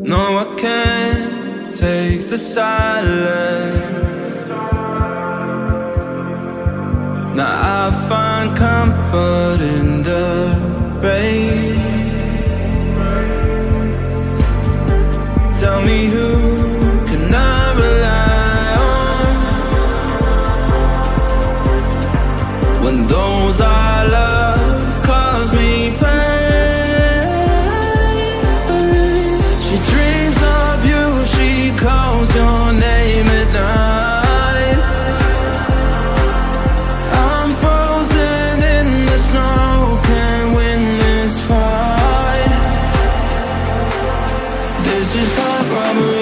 No, I can't take the silence. Now I find comfort in the rain. Tell me, who can I rely on when those I love cause me pain? She dreams of you, she calls your name at night. I'm frozen in the snow, can't win this fight. This is heart robbery.